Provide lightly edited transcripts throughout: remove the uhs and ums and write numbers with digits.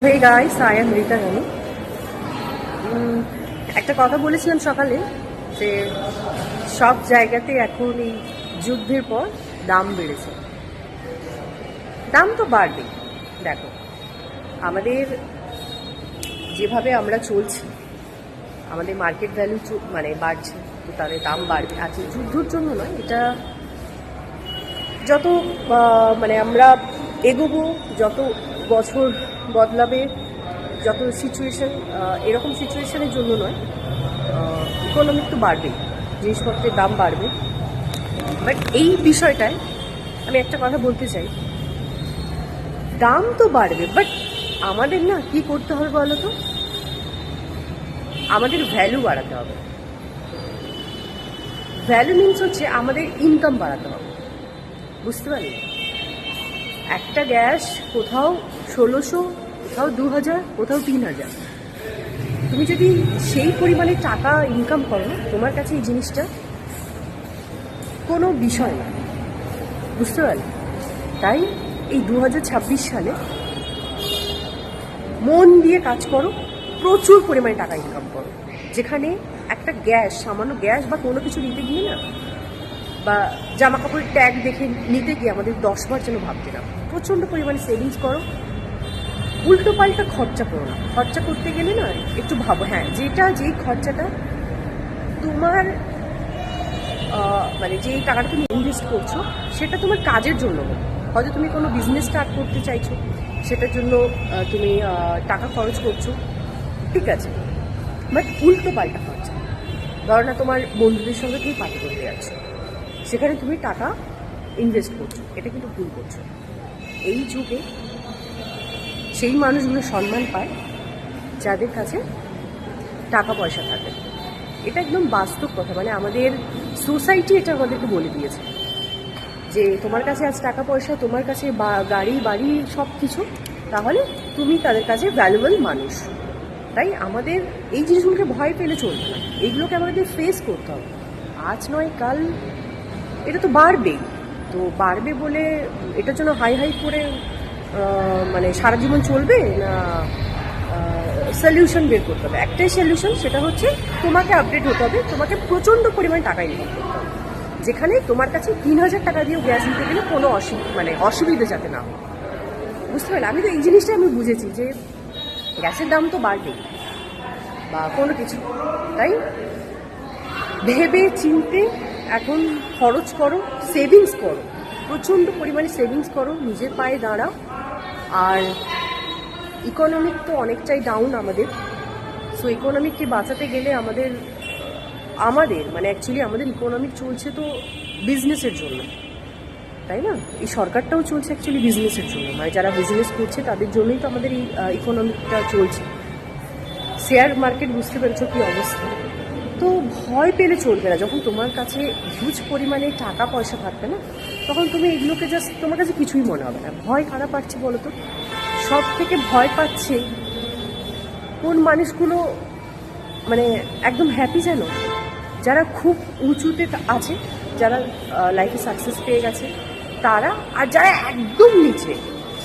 Hey guys, I am Rita Rani. একটা কথা বলেছিলাম সকালে যে সব জায়গাতে এখন এই যুদ্ধের পর দাম বেড়েছে। দাম তো বাড়বেই। দেখো, আমাদের যেভাবে আমরা চলছি, আমাদের মার্কেট ভ্যালু মানে বাড়ছে, তো তাদের দাম বাড়বে। আজকে যুদ্ধের জন্য নয়, এটা যত মানে আমরা এগোবো, যত বছর বদলাবে, যত সিচুয়েশন, এরকম সিচুয়েশনের জন্য নয়, ইকোনমিক তো বাড়বেই, জিনিসপত্রের দাম বাড়বে। বাট এই বিষয়টায় আমি একটা কথা বলতে চাই, দাম তো বাড়বে, বাট আমাদের না কি করতে হবে বলো তো, আমাদের ভ্যালু বাড়াতে হবে। ভ্যালু মিনস হচ্ছে আমাদের ইনকাম বাড়াতে হবে। বুঝতে পারলে? একটা গ্যাস কোথাও 1600, কোথাও 2000, কোথাও 3000। তুমি যদি সেই পরিমাণে টাকা ইনকাম করো, তোমার কাছে এই জিনিসটা কোনো বিষয় না। বুঝতে পারলে? তাই এই 2026 সালে মন দিয়ে কাজ করো, প্রচুর পরিমাণে টাকা ইনকাম করো। যেখানে একটা গ্যাস, সামান্য গ্যাস বা কোনো কিছু নিতে গিয়ে না, বা জামা কাপড়ের ট্যাগ দেখে নিতে গিয়ে আমাদের 10 বার যেন ভাবতে না। প্রচণ্ড পরিমাণে সেভিংস করো, উল্টো পাল্টা খরচা করো না। খরচা করতে গেলে না একটু ভাবো, হ্যাঁ যেই খরচাটা তোমার মানে যেই টাকাটা তুমি ইনভেস্ট করছো সেটা তোমার কাজের জন্য হোক। হয়তো তুমি কোনো বিজনেস স্টার্ট করতে চাইছো, সেটার জন্য তুমি টাকা খরচ করছো, ঠিক আছে, বাট উল্টো পাল্টা খরচা। ধরো না, তোমার বন্ধুদের সঙ্গে তুমি পার্টি করতে যাচ্ছ, সেখানে তুমি টাকা ইনভেস্ট করছো, এটা কিন্তু ভুল করছো। এই যুগে সেই মানুষগুলো সম্মান পায় যাদের কাছে টাকা পয়সা থাকে। এটা একদম বাস্তব কথা। মানে আমাদের সোসাইটি এটা আমাদেরকে বলে দিয়েছে যে তোমার কাছে আজ টাকা পয়সা, তোমার কাছে গাড়ি বাড়ি সব কিছু, তাহলে তুমি তাদের কাছে ভ্যালুয়েবল মানুষ। তাই আমাদের এই জিনিসগুলোকে ভয় পেলে চলবে না, এইগুলোকে আমাদের ফেস করতে হবে। আজ নয় কাল এটা তো বাড়বেই। তো বাড়বে বলে এটার জন্য হাই হাই করে মানে সারা জীবন চলবে না? সলিউশন বের করতে হবে। একটাই সলিউশন, সেটা হচ্ছে তোমাকে আপডেট হতে হবে, তোমাকে প্রচণ্ড পরিমাণে টাকা ইনকাম করতে হবে। যেখানে তোমার কাছে 3000 টাকা দিয়েও গ্যাস নিতে গেলে কোনো অসুবিধা যাতে না হয়। বুঝতে পারলে? আমি তো এই জিনিসটা আমি বুঝেছি যে গ্যাসের দাম তো বাড়বেই বা কোনো কিছু, তাই ভেবে চিনতে এখন খরচ করো, সেভিংস করো, প্রচণ্ড পরিমাণে সেভিংস করো, নিজের পায়ে দাঁড়াও। আর ইকোনমিক তো অনেকটাই ডাউন আমাদের। সো ইকোনমিককে বাঁচাতে গেলে আমাদের মানে অ্যাকচুয়ালি আমাদের ইকোনমিক চলছে তো বিজনেসের জন্য, তাই না? এই সরকারটাও চলছে অ্যাকচুয়ালি বিজনেসের জন্য। মানে যারা বিজনেস করছে তাদের জন্যই তো আমাদের এই ইকোনমিকটা চলছে। শেয়ার মার্কেট বুঝতে পেরেছো কী অবস্থা। তো ভয় পেলে চলবে না। যখন তোমার কাছে হিউজ পরিমাণে টাকা পয়সা থাকবে না, তখন তুমি এগুলোকে জাস্ট, তোমার কাছে কিছুই মনে হবে না। ভয় কারা পাচ্ছে বলো তো? সব থেকে ভয় পাচ্ছে কোন মানুষগুলো মানে একদম হ্যাপি, যেন যারা খুব উঁচুতে আছে, যারা লাইফে সাকসেস পেয়ে গেছে তারা, আর যারা একদম নিচে,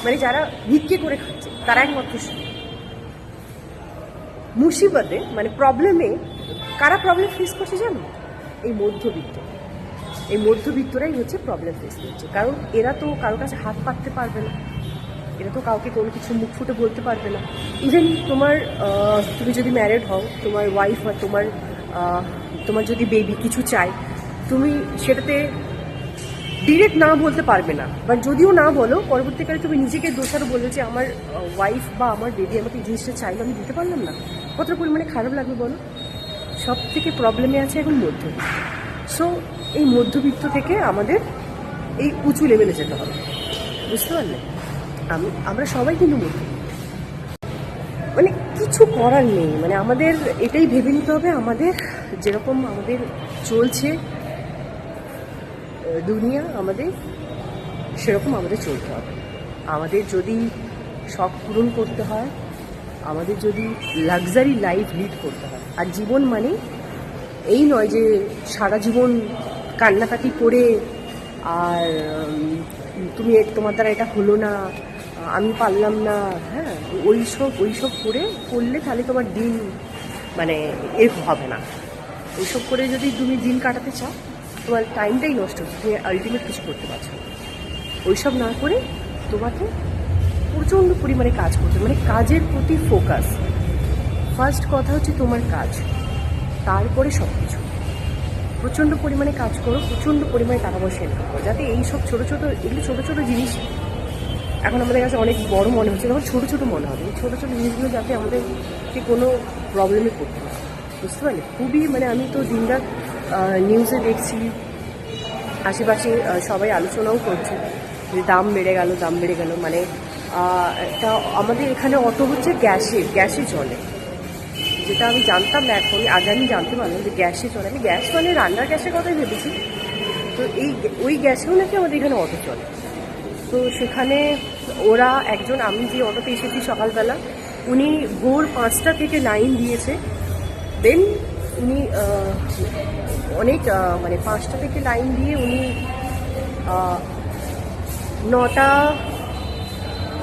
মানে যারা ভিক্ষে করে খাচ্ছে, তারা একমাত্র মুসিবতে, মানে প্রবলেমে। কারা প্রবলেম ফেস করছে জানো? এই মধ্যবিত্ত। এই মধ্যবিত্তরাই হচ্ছে প্রবলেম ফেস করছে, কারণ এরা তো কারোর কাছে হাত পাততে পারবে না, এরা তো কাউকে কোনো কিছু মুখ ফুটে বলতে পারবে না। ইভেন তুমি যদি ম্যারিড হও, তোমার ওয়াইফ হয়, তোমার যদি বেবি কিছু চাই, তুমি সেটাতে ডিরেক্ট না বলতে পারবে না। বাট যদিও না বলো, পরবর্তীকালে তুমি নিজেকে দোষারও বলবে যে আমার ওয়াইফ বা আমার বেবি আমাকে এই জিনিসটা চাইলো, আমি দিতে পারলাম না। কতটা পরিমাণে খারাপ লাগবে বলো? সব থেকে প্রবলেমে আছে এখন মধ্যবিত্ত। সো এই মধ্যবিত্ত থেকে আমাদের এই উঁচু লেভেলে যেতে হবে। বুঝতে পারলে? আমরা সবাই কিন্তু মধ্যবিত্ত, মানে কিছু করার নেই। মানে আমাদের এটাই ভেবে নিতে হবে, আমাদের যেরকম আমাদের চলছে দুনিয়া, আমাদের সেরকম আমাদের চলতে হবে। আমাদের যদি শখ পূরণ করতে হয়, আমাদের যদি লাক্সারি লাইফ লিড করতে হয়, আর জীবন মানে এই নয় যে সারা জীবন কান্নাকাটি করে আর তোমার দ্বারা এটা হলো না, আমি পারলাম না, হ্যাঁ, ওইসব করলে তাহলে তোমার দিন মানে এরকম হবে না। ওইসব করে যদি তুমি দিন কাটাতে চাও, তোমার টাইমটাই নষ্ট হচ্ছে, তুমি আলটিমেট কিছু করতে পারছো না। ওইসব না করে তোমাকে প্রচণ্ড পরিমাণে কাজ করতে, মানে কাজের প্রতি ফোকাস। ফার্স্ট কথা হচ্ছে তোমার কাজ, তারপরে সব কিছু। প্রচণ্ড পরিমাণে কাজ করো, প্রচণ্ড পরিমাণে টাকা পয়সা ইনকাম করো, যাতে এইসব এগুলো ছোটো ছোটো জিনিস এখন আমাদের কাছে অনেক বড় মনে হচ্ছে, তখন ছোটো ছোটো মনে হবে। এই ছোটো ছোটো জিনিসগুলো যাতে আমাদেরকে কোনো প্রবলেমে পড়তে না, বুঝতে পারলে? খুবই মানে আমি তো দিনরাত নিউজে দেখছি, আশেপাশে সবাই আলোচনাও করছে যে দাম বেড়ে গেল। মানে একটা আমাদের এখানে অটো হচ্ছে গ্যাসে চলে, যেটা আমি জানতাম না, এখন আগে আমি জানতে পারলাম যে গ্যাসে চলে। আমি গ্যাস মানে রান্নার গ্যাসের কথাই ভেবেছি, তো ওই গ্যাসেও নাকি আমাদের এখানে অটো চলে। তো সেখানে ওরা একজন, আমি যে অটোতে এসেছি সকালবেলা, উনি ভোর 5টা থেকে লাইন দিয়েছে। দেন উনি অনেক মানে 5টা থেকে লাইন দিয়ে উনি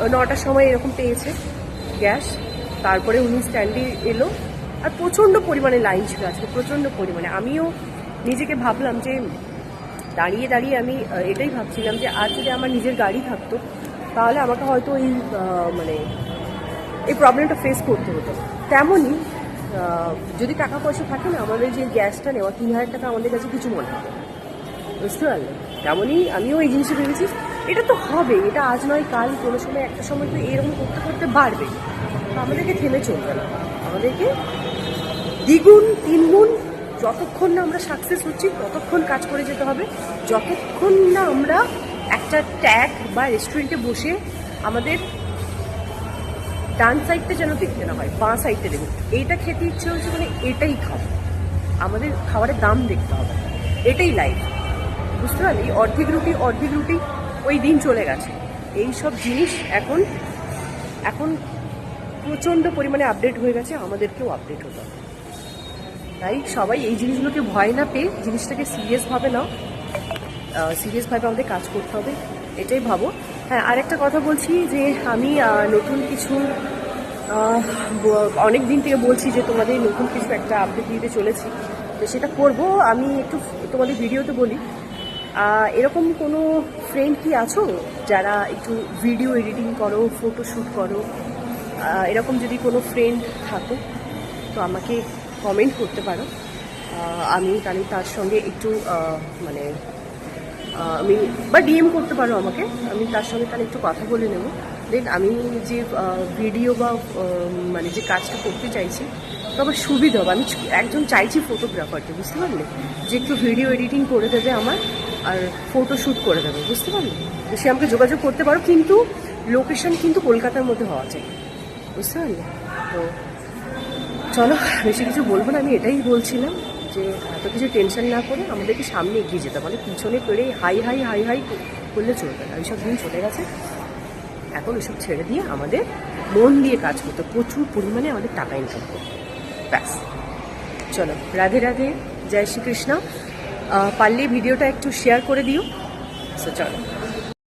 9টার সময় এরকম পেয়েছে গ্যাস। তারপরে উনি স্ট্যান্ডে এলো, আর প্রচণ্ড পরিমাণে লাইন ছিল আজকে, প্রচণ্ড পরিমাণে। আমিও নিজেকে ভাবলাম যে দাঁড়িয়ে আমি এটাই ভাবছিলাম যে আজ যদি আমার নিজের গাড়ি থাকতো, তাহলে আমাকে হয়তো মানে এই প্রবলেমটা ফেস করতে হতো। তেমনই যদি টাকা পয়সা থাকে না, আমাদের যে গ্যাসটা নেওয়া 3000 টাকা আমাদের কাছে কিছু মনে হবে, বুঝতে পারলে? তেমনই আমিও এই জিনিসটা ভেবেছি, এটা তো হবে, এটা আজ নয় কাল, কোনো সময় একটা সময় তো এরকম করতে করতে বাড়বে। তো আমাদেরকে থেমে চলবে না, আমাদেরকে দ্বিগুণ তিনগুণ, যতক্ষণ না আমরা সাকসেস হচ্ছি ততক্ষণ কাজ করে যেতে হবে। যতক্ষণ না আমরা একটা ট্যাগ বা রেস্টুরেন্টে বসে আমাদের ডান সাইডটা যেন দেখতে না হয়, বাঁ সাইডটা দেখুন, এইটা খেতে ইচ্ছে হচ্ছে মানে এটাই খাও, আমাদের খাবারের দাম দেখতে হবে, এটাই লাইফ, বুঝতে পারলি? এই অর্ধেক রুটি ওই দিন চলে গেছে। এই সব জিনিস এখন প্রচণ্ড পরিমাণে আপডেট হয়ে গেছে, আমাদেরকেও আপডেট হতে হবে। তাই সবাই এই জিনিসগুলোকে ভয় না পেয়ে জিনিসটাকে সিরিয়াসভাবে নাও, সিরিয়াসভাবে আমাদের কাজ করতে হবে, এটাই ভাবো। হ্যাঁ, আরেকটা কথা বলছি যে আমি নতুন কিছু অনেক দিন থেকে বলছি যে তোমাদের নতুন কিছু একটা আপডেট দিতে চলেছি, তো সেটা করব। আমি একটু তোমাদের ভিডিওতে বলি, এরকম কোনো ফ্রেন্ড কি আছো যারা একটু ভিডিও এডিটিং করো, ফটোশ্যুট করো? এরকম যদি কোনো ফ্রেন্ড থাকো তো আমাকে কমেন্ট করতে পারো, আমি তাহলে তার সঙ্গে একটু মানে আমি বা ডিএম করতে পারো আমাকে, আমি তার সঙ্গে তাহলে একটু কথা বলে নেব। দেন আমি যে ভিডিও বা মানে যে কাজটা করতে চাইছি তো আমার সুবিধা হবে। আমি একজন চাইছি ফটোগ্রাফারকে, বুঝতে পারলে, যে একটু ভিডিও এডিটিং করে দেবে আমার আর ফটোশ্যুট করে দেবে, বুঝতে পারলে? তো সে আমাকে যোগাযোগ করতে পারো, কিন্তু লোকেশন কিন্তু কলকাতার মধ্যে হওয়া চাই, বুঝতে পারলে? তো চলো, বেশি কিছু বলবো না, আমি এটাই বলছিলাম যে এত কিছু টেনশন না করে আমাদেরকে সামনে এগিয়ে যেতে, মানে পিছনে পেরে হাই করলে চলবে না। ওইসব দিন চলে গেছে, এখন ওইসব ছেড়ে দিয়ে আমাদের মন দিয়ে কাজ করতে, প্রচুর পরিমাণে আমাদের টাকা ইনকাম করতে, ব্যাস। চলো, রাধে রাধে, জয় শ্রীকৃষ্ণ। পারলে ভিডিওটা একটু শেয়ার করে দিও। সো চলো।